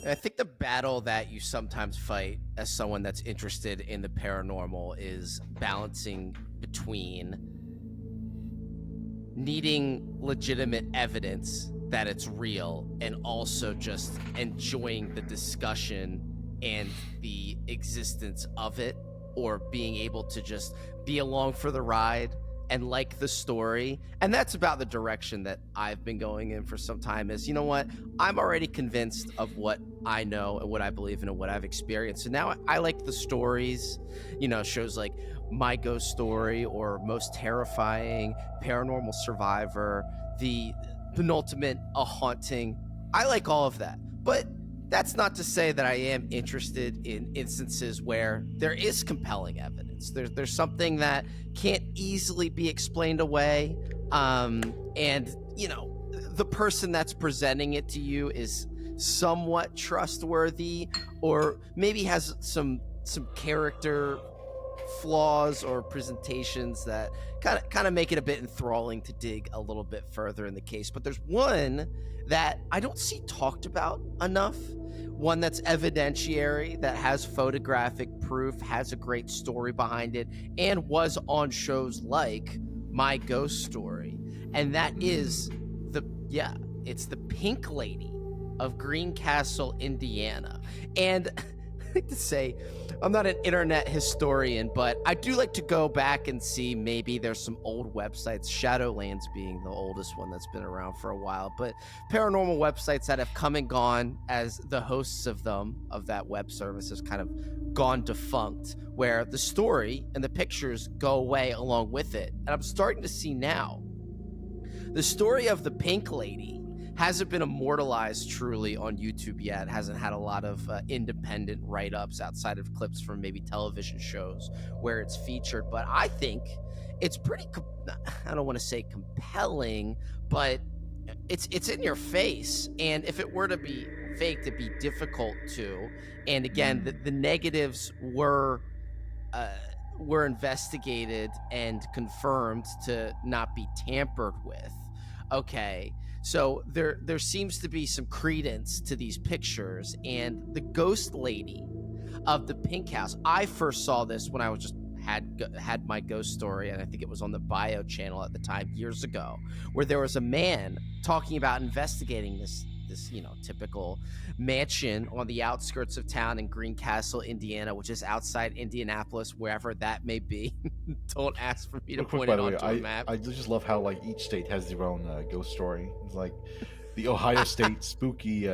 I think the battle that you sometimes fight as someone that's interested in the paranormal is balancing between needing legitimate evidence that it's real and also just enjoying the discussion and the existence of it, or being able to just be along for the ride and like the story. And that's about the direction that I've been going in for some time. Is, you know what, I'm already convinced of what I know and what I believe in and what I've experienced, and now I like the stories. Shows like My Ghost Story or Most Terrifying, Paranormal Survivor, the penultimate A Haunting. I like all of that, but that's not to say that I am interested in instances where there is compelling evidence. There's something that can't easily be explained away, and the person that's presenting it to you is somewhat trustworthy, or maybe has some character flaws or presentations that kind of make it a bit enthralling to dig a little bit further in the case. But there's one that I don't see talked about enough, one that's evidentiary, that has photographic proof, has a great story behind it, and was on shows like My Ghost Story. And that is it's the Pink Lady of Greencastle, Indiana. And I like to say, I'm not an internet historian, but I do like to go back and see maybe there's some old websites, Shadowlands being the oldest one that's been around for a while, but paranormal websites that have come and gone as the hosts of that web service has kind of gone defunct, where the story and the pictures go away along with it. And I'm starting to see now the story of the Pink Lady hasn't been immortalized truly on YouTube yet. Hasn't had a lot of independent write-ups outside of clips from maybe television shows where it's featured. But I think it's pretty, I don't want to say compelling, but it's in your face. And if it were to be faked, it'd be difficult to. And again, the negatives were investigated and confirmed to not be tampered with. Okay, so there seems to be some credence to these pictures, and the ghost lady of the Pink House. I first saw this when I was just had My Ghost Story, and I think it was on the Bio channel at the time years ago, where there was a man talking about investigating this typical mansion on the outskirts of town in Greencastle, Indiana, which is outside Indianapolis, wherever that may be. Don't ask for me to point it onto a map. I just love how like each state has their own ghost story. It's like the Ohio State spooky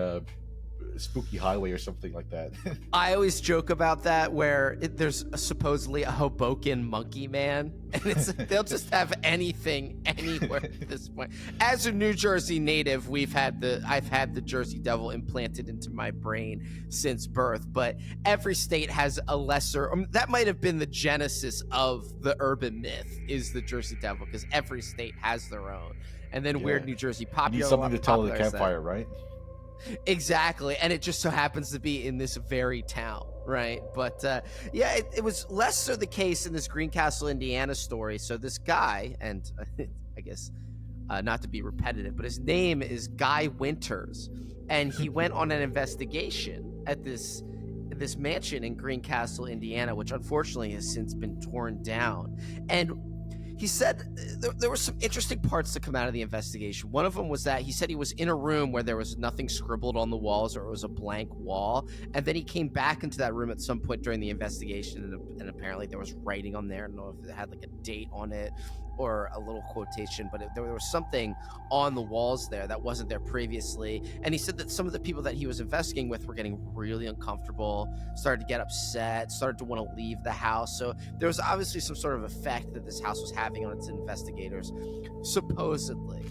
highway or something like that. I always joke about that, where there's supposedly a Hoboken monkey man, and they'll just have anything anywhere at this point. As a New Jersey native, I've had the Jersey Devil implanted into my brain since birth, but every state has a lesser. That might have been the genesis of the urban myth, is the Jersey Devil, because every state has their own, and then Weird New Jersey popular. You need something to tell the campfire, right? Exactly, and it just so happens to be in this very town, right? But it was less so the case in this Greencastle, Indiana story. So this guy, and I guess not to be repetitive, but his name is Guy Winters, and he went on an investigation at this mansion in Greencastle, Indiana, which unfortunately has since been torn down. And he said there were some interesting parts to come out of the investigation. One of them was that he said he was in a room where there was nothing scribbled on the walls, or it was a blank wall. And then he came back into that room at some point during the investigation, and apparently there was writing on there. I don't know if it had like a date on it or a little quotation, but there was something on the walls there that wasn't there previously. And he said that some of the people that he was investigating with were getting really uncomfortable, started to get upset, started to want to leave the house. So there was obviously some sort of effect that this house was having on its investigators, supposedly,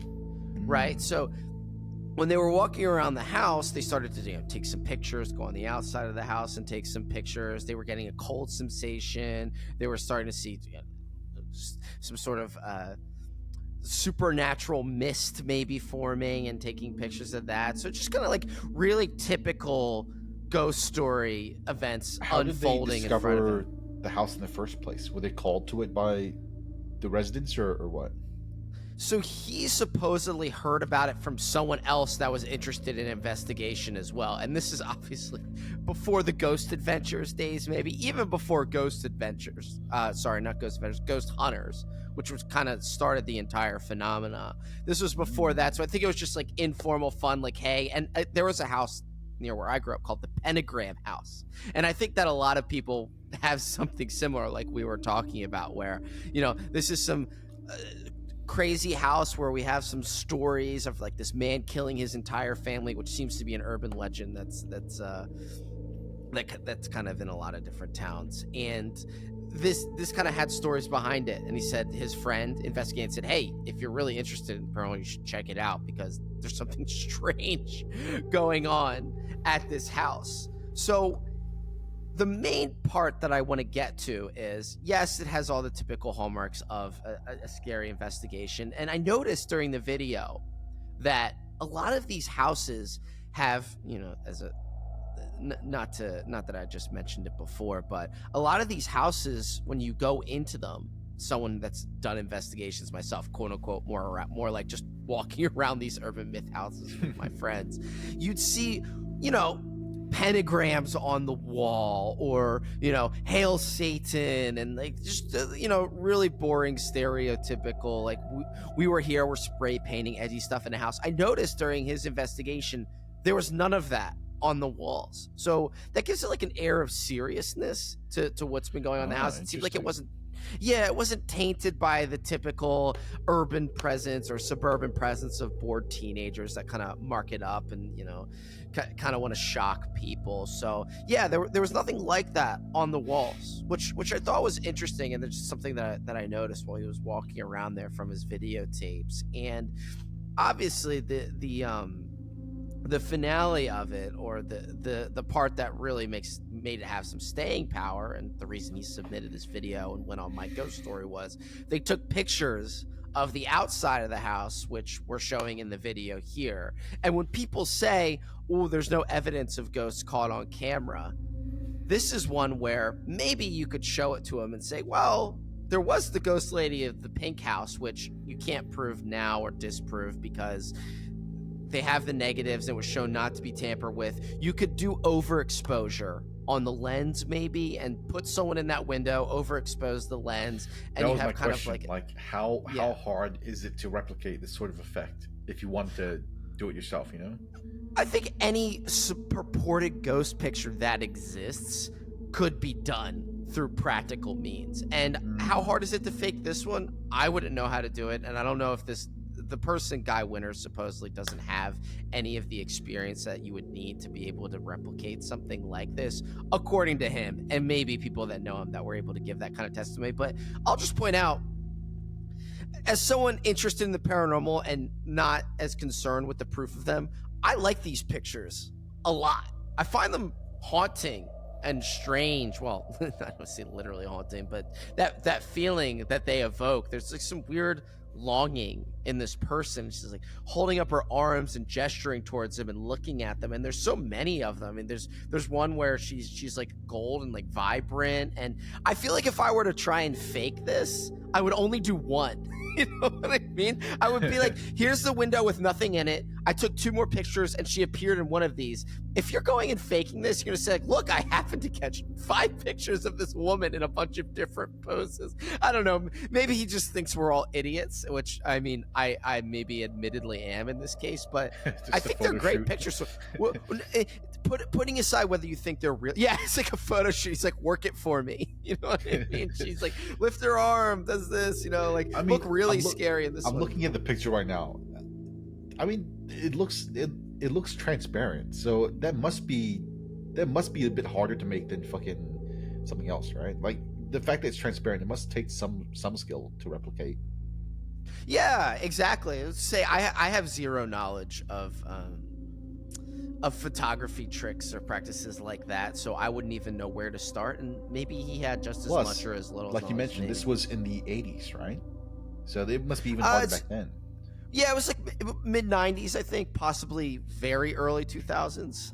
right? So when they were walking around the house, they started to take some pictures, go on the outside of the house and take some pictures. They were getting a cold sensation. They were starting to see some sort of supernatural mist maybe forming, and taking pictures of that. So just kind of like really typical ghost story events unfolding in front of them. The house in the first place? Were they called to it by the residents, or what? So he supposedly heard about it from someone else that was interested in investigation as well. And this is obviously before the Ghost Adventures days, maybe even before Ghost Adventures. Sorry, not Ghost Adventures, Ghost Hunters, which was kind of started the entire phenomena. This was before that. So I think it was just like informal fun, like, hey, and there was a house near where I grew up called the Pentagram House. And I think that a lot of people have something similar, like we were talking about, where, you know, this is some crazy house where we have some stories of like this man killing his entire family, which seems to be an urban legend that's kind of in a lot of different towns. And this kind of had stories behind it. And he said his friend investigated and said, hey, if you're really interested in paranormal, you should check it out because there's something strange going on at this house. So the main part that I want to get to is, yes, it has all the typical hallmarks of a scary investigation. And I noticed during the video that a lot of these houses have, you know, as a not that I just mentioned it before, but a lot of these houses, when you go into them, someone that's done investigations, myself, quote unquote, more like just walking around these urban myth houses with my friends, you'd see, you know, pentagrams on the wall, or, you know, hail Satan, and like just you know, really boring stereotypical, like we were here, we're spray painting edgy stuff in the house. I noticed during his investigation there was none of that on the walls, so that gives it like an air of seriousness to what's been going on in the house. It seemed like it wasn't tainted by the typical urban presence or suburban presence of bored teenagers that kind of mark it up and, you know, kind of want to shock people. So yeah, there was nothing like that on the walls, which I thought was interesting, and it's just something that I noticed while he was walking around there from his videotapes. And obviously the finale of it, or the part that really made it have some staying power, and the reason he submitted this video and went on My Ghost Story, was they took pictures of the outside of the house, which we're showing in the video here. And when people say, oh, there's no evidence of ghosts caught on camera, this is one where maybe you could show it to them and say, well, there was the ghost lady of the pink house, which you can't prove now or disprove because they have the negatives and was shown not to be tampered with. You could do overexposure on the lens maybe, and put someone in that window, overexpose the lens, and that you was have my kind question. of like how hard is it to replicate this sort of effect if you want to do it yourself, you know? I think any purported ghost picture that exists could be done through practical means. And how hard is it to fake this one? I wouldn't know how to do it, and I don't know if the person, Guy Winner, supposedly doesn't have any of the experience that you would need to be able to replicate something like this, according to him, and maybe people that know him that were able to give that kind of testimony. But I'll just point out, as someone interested in the paranormal and not as concerned with the proof of them, I like these pictures a lot. I find them haunting and strange. Well, I don't say literally haunting, but that feeling that they evoke, there's like some weird longing in this person. She's like holding up her arms and gesturing towards them and looking at them, and there's so many of them. And there's one where she's like gold and like vibrant, and I feel like if I were to try and fake this, I would only do one. You know what I mean? I would be like, here's the window with nothing in it. I took 2 more pictures and she appeared in one of these. If you're going and faking this, you're gonna say, like, look, I happened to catch 5 pictures of this woman in a bunch of different poses. I don't know. Maybe he just thinks we're all idiots, which, I mean, I maybe admittedly am in this case, but I think they're great pictures. So, putting aside whether you think they're real, yeah, it's like a photo shoot. He's like, work it for me. You know what I mean? She's like, lift her arm, does this, you know, like, look really scary in this I'm one. looking at the picture right now. I mean, it looks transparent, so that must be a bit harder to make than fucking something else, right? Like, the fact that it's transparent, it must take some skill to replicate. Yeah, exactly. Let's say I have zero knowledge of photography tricks or practices like that, so I wouldn't even know where to start. And maybe he had just as much or as little. Like you mentioned, this was in the 80s, right? So it must be even harder back then. Yeah, it was like mid 90s, I think, possibly very early 2000s,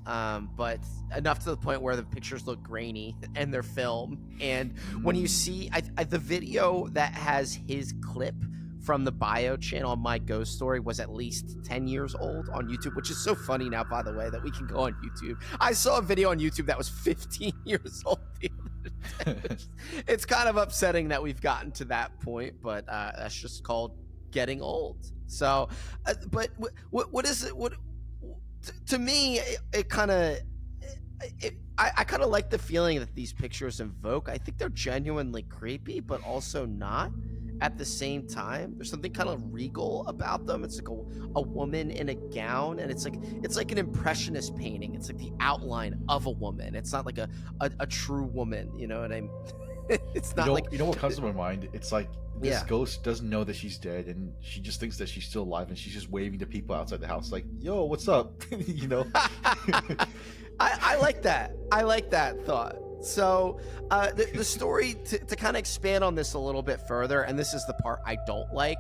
but enough to the point where the pictures look grainy and they're film. And when you see the video that has his clip from the bio channel on My Ghost Story was at least 10 years old on YouTube, which is so funny now, by the way, that we can go on YouTube. I saw a video on YouTube that was 15 years old the other day. It's kind of upsetting that we've gotten to that point, but that's just called getting old. So, but what is it? What to me, it kind of. I kind of like the feeling that these pictures invoke. I think they're genuinely creepy, but also not at the same time. There's something kind of regal about them. It's like a woman in a gown, and it's like an impressionist painting. It's like the outline of a woman. It's not like a true woman. You know what I mean? It's not you know what comes to my mind? It's like this Yeah. ghost doesn't know that she's dead, and she just thinks that she's still alive, and she's just waving to people outside the house, like, "Yo, what's up?" You know. I like that. I like that thought. So the story, to kind of expand on this a little bit further, and this is the part I don't like,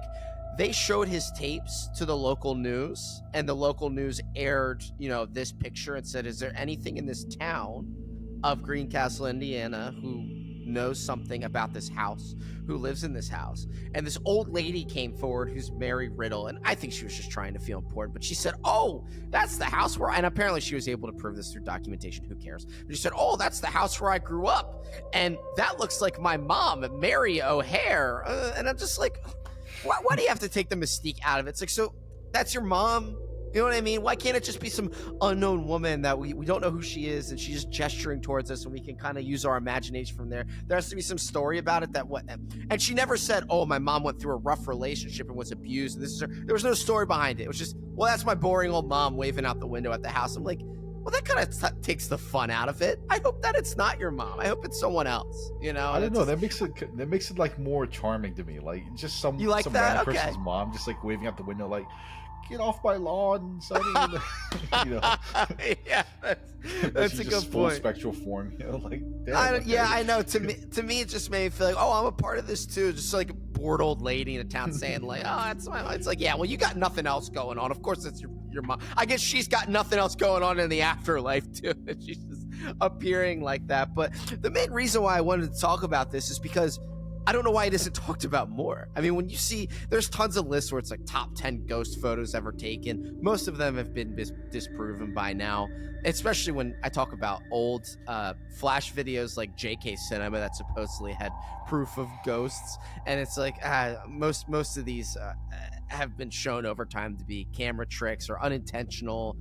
they showed his tapes to the local news, and the local news aired, this picture and said, is there anything in this town of Greencastle, Indiana, who knows something about this house, who lives in this house? And this old lady came forward, who's Mary Riddle, and I think she was just trying to feel important, but she said, oh, that's the house where, and apparently she was able to prove this through documentation, who cares, but she said, oh, that's the house where I grew up, and that looks like my mom, Mary O'Hare. And I'm just like, why do you have to take the mystique out of it? It's like, so that's your mom? You know what I mean? Why can't it just be some unknown woman that we don't know who she is, and she's just gesturing towards us, and we can kind of use our imagination from there? There has to be some story about it and she never said, oh, my mom went through a rough relationship and was abused, and this is her. There was no story behind it. It was just, well, that's my boring old mom waving out the window at the house. I'm like, well, that kind of takes the fun out of it. I hope that it's not your mom. I hope it's someone else. I don't know. That makes it like more charming to me. Like, just some like some that? random Okay. person's mom just like waving out the window, like, get off my lawn, sonny. Yeah, that's a good full point. spectral form, like, damn, I know. To me, it just made me feel like, oh, I'm a part of this too. Just like a bored old lady in a town saying, like, oh, that's my. It's like, yeah, well, you got nothing else going on. Of course, it's your mom. I guess she's got nothing else going on in the afterlife too. And she's just appearing like that. But the main reason why I wanted to talk about this is because I don't know why it isn't talked about more. I mean, when you see, there's tons of lists where it's like top 10 ghost photos ever taken. Most of them have been disproven by now, especially when I talk about old flash videos like JK Cinema that supposedly had proof of ghosts. And it's like, most of these have been shown over time to be camera tricks or unintentional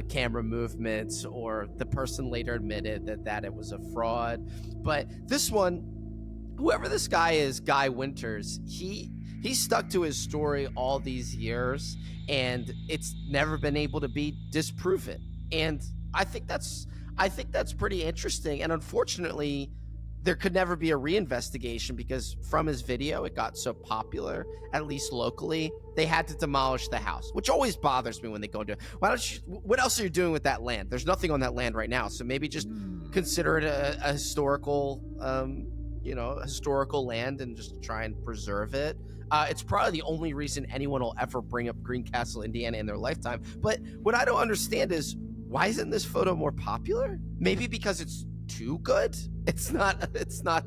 camera movements, or the person later admitted that it was a fraud. But this one, whoever this guy is, Guy Winters, he stuck to his story all these years, and it's never been able to be disproven. And I think that's pretty interesting. And unfortunately, there could never be a reinvestigation because from his video, it got so popular, at least locally, they had to demolish the house, which always bothers me when they go into it. What else are you doing with that land? There's nothing on that land right now. So maybe just consider it a historical, historical land and just try and preserve it. It's probably the only reason anyone will ever bring up Greencastle, Indiana in their lifetime. But what I don't understand is, why isn't this photo more popular? Maybe because it's too good. It's not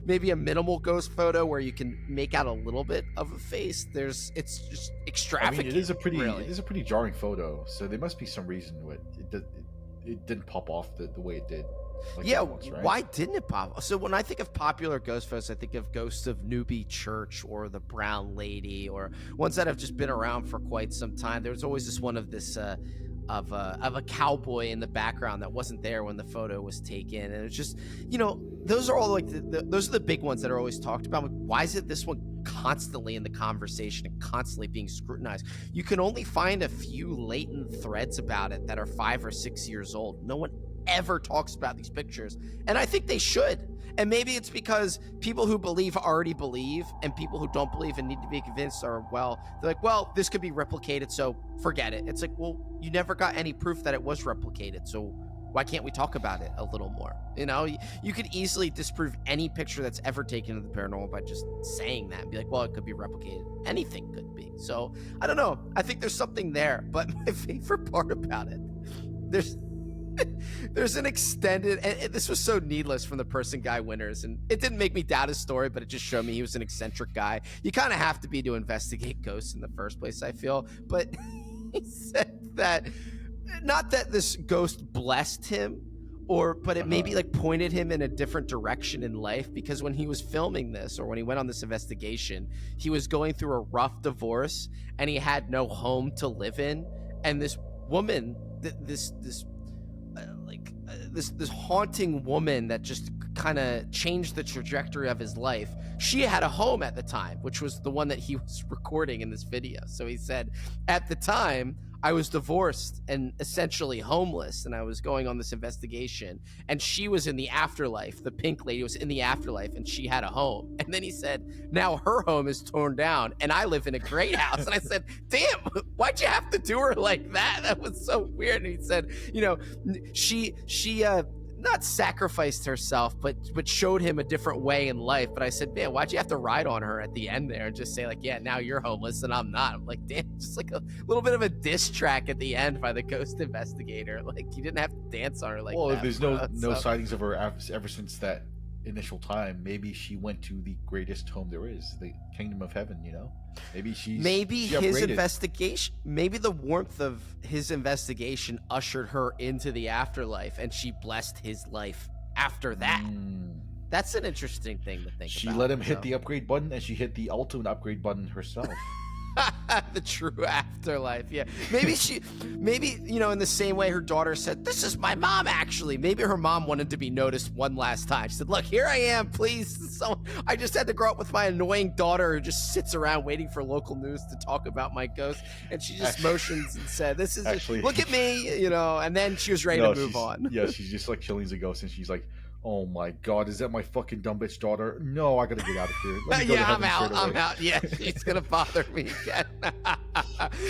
maybe a minimal ghost photo where you can make out a little bit of a face. It's just extravagant. I mean, it is a pretty jarring photo, so there must be some reason to it. It didn't pop off the way it did. Like, yeah, once, right? Why didn't it pop? So when I think of popular ghost photos, I think of Ghosts of Newby Church or the Brown Lady, or ones that have just been around for quite some time. There's always this one of this of a cowboy in the background that wasn't there when the photo was taken, and it's just, those are all like those are the big ones that are always talked about. Why is it this one constantly in the conversation and constantly being scrutinized? You can only find a few latent threads about it that are 5 or 6 years old. No one ever talks about these pictures, and I think they should. And maybe it's because people who believe already believe, and people who don't believe and need to be convinced are, they're like, well, this could be replicated, so forget it. It's like, well, you never got any proof that it was replicated, so why can't we talk about it a little more? You could easily disprove any picture that's ever taken of the paranormal by just saying that and be like, well, it could be replicated. Anything could be. So I don't know. I think there's something there, but my favorite part about it, there's an extended, and this was so needless from the person guy winners, and it didn't make me doubt his story, but it just showed me he was an eccentric guy. You kind of have to be to investigate ghosts in the first place, I feel. But he said that not that this ghost blessed him, but it maybe like pointed him in a different direction in life, because when he was filming this, or when he went on this investigation, he was going through a rough divorce and he had no home to live in, and this woman, this haunting woman that just kind of changed the trajectory of his life, she had a home at the time, which was the one that he was recording in this video. So he said, at the time I was divorced and essentially homeless, and I was going on this investigation, and she was in the afterlife. The pink lady was in the afterlife, and she had a home. And then he said, now her home is torn down and I live in a great house. And I said, damn, why'd you have to do her like that? That was so weird. And he said, you know, she not sacrificed herself, but showed him a different way in life. But I said, man, why'd you have to ride on her at the end there and just say like, yeah, now you're homeless and I'm not? I'm like, damn, just like a little bit of a diss track at the end by the ghost investigator. Like, you didn't have to dance on her like that. Well, if there's no sightings of her ever since that initial time, maybe she went to the greatest home there is, the kingdom of heaven, you know? Maybe his investigation, maybe the warmth of his investigation ushered her into the afterlife, and she blessed his life after that. That's an interesting thing to think about. She let him hit the upgrade button, and she hit the ultimate upgrade button herself. The true afterlife. Yeah, maybe you know, in the same way her daughter said, this is my mom, actually, maybe her mom wanted to be noticed one last time. She said, look, here I am, please. So I just had to grow up with my annoying daughter who just sits around waiting for local news to talk about my ghost, and she just motions and said, this is actually, look at me, you know. And then she was ready to move on. Yeah, she's just like chilling as a ghost, and she's like, oh my god, is that my fucking dumb bitch daughter? No, I gotta get out of here. Yeah, I'm out. Yeah, she's gonna bother me again.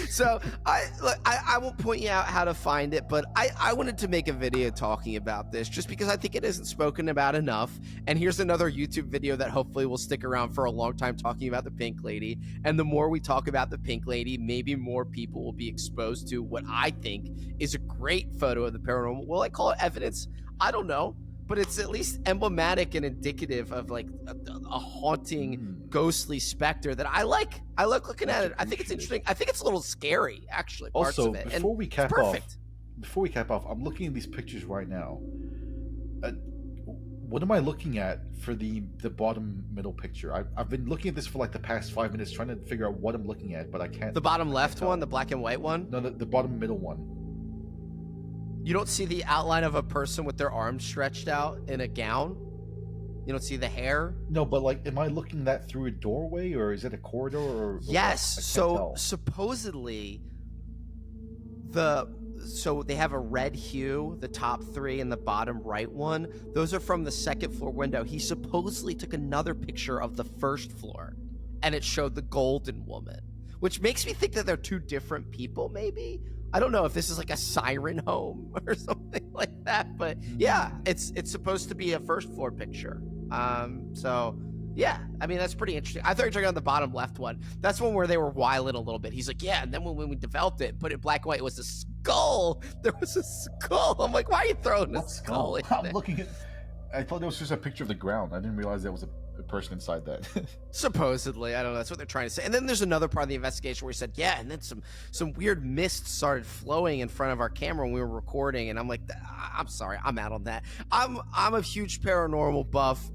So I won't point you out how to find it, but I wanted to make a video talking about this just because I think it isn't spoken about enough. And here's another YouTube video that hopefully will stick around for a long time, talking about the pink lady. And the more we talk about the pink lady, maybe more people will be exposed to what I think is a great photo of the paranormal. Will I call it evidence? I don't know. But it's at least emblematic and indicative of like a haunting, ghostly specter that I like. I like looking at it. I think it's interesting. I think it's a little scary, actually. Parts also, of it. before we cap off, I'm looking at these pictures right now. What am I looking at for the bottom middle picture? I've been looking at this for like the past 5 minutes, trying to figure out what I'm looking at, but I can't. The bottom left one, the black and white one? No, the bottom middle one. You don't see the outline of a person with their arms stretched out in a gown? You don't see the hair? No, but like, am I looking that through a doorway, or is it a corridor? Or yes. So supposedly, so they have a red hue, the top three and the bottom right one. Those are from the second floor window. He supposedly took another picture of the first floor, and it showed the golden woman, which makes me think that they're two different people, maybe. I don't know if this is like a siren home or something like that, but yeah, it's supposed to be a first floor picture. So yeah, I mean, that's pretty interesting. I thought you were talking about the bottom left one. That's one where they were wiling a little bit. He's like, yeah, and then when we developed it, put it black and white, it was a skull. There was a skull. I'm like, why are you throwing a skull in there? I'm looking at. I thought it was just a picture of the ground. I didn't realize there was a person inside that. Supposedly, I don't know. That's what they're trying to say. And then there's another part of the investigation where he said, yeah, and then some weird mist started flowing in front of our camera when we were recording, and I'm like, I'm sorry, I'm out on that. I'm a huge paranormal buff.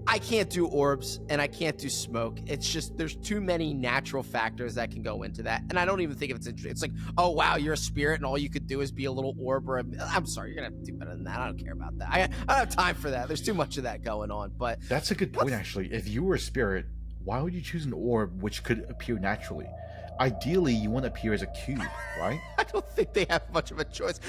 I can't do orbs and I can't do smoke. It's just, there's too many natural factors that can go into that. And I don't even think it's interesting. It's like, oh, wow, you're a spirit and all you could do is be a little orb or I'm sorry, you're going to have to do better than that. I don't care about that. I don't have time for that. There's too much of that going on. But that's a good point, actually. If you were a spirit, why would you choose an orb which could appear naturally? Ideally, you want to appear as a cube, right? I don't think they have much of a choice.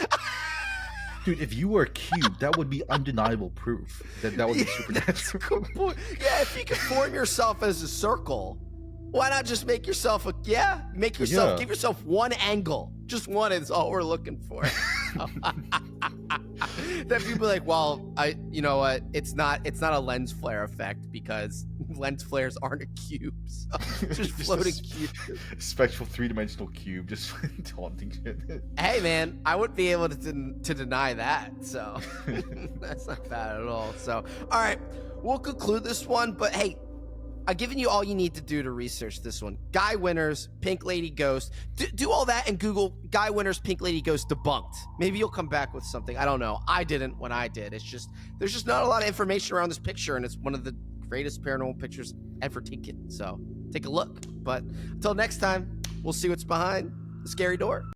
Dude, if you were a cube, that would be undeniable proof that would be supernatural. Yeah, if you could form yourself as a circle, why not just make yourself give yourself one angle. Just one is all we're looking for. Then people are like, well, you know what? It's not a lens flare effect because lens flares aren't a cube. So just floating cube. Spectral 3-dimensional cube just taunting shit. Hey man, I wouldn't be able to deny that. So that's not bad at all. So all right, we'll conclude this one. But hey, I've given you all you need to do to research this one. Guy Winters, Pink Lady Ghost. Do all that and Google Guy Winters, Pink Lady Ghost debunked. Maybe you'll come back with something. I don't know. I didn't when I did. It's just, there's just not a lot of information around this picture, and it's one of the greatest paranormal pictures ever taken. So take a look. But until next time, we'll see what's behind the scary door.